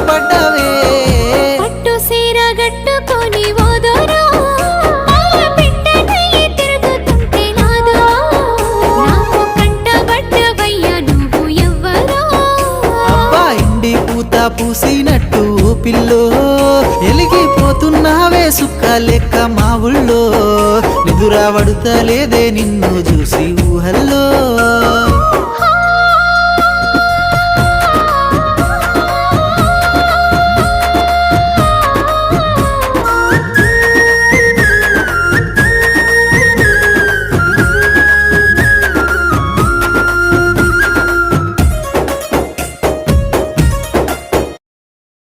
పడ్డవే పట్టు సీర గట్టుకొని ఓదోరా పెట్టనయ్యి తిరుగుతుంటే నాదో నాకు కంటబడ్డవయ్యా నువ్వు ఎవ్వరో అబ్బా ఇండి పూత పూసినట్టు పిల్లో ఎలిగిపోతున్నావే సుక్క లెక్క మా ఊళ్ళో నిదురా పడుతలేదే నిన్ను చూసి ఊహల్లో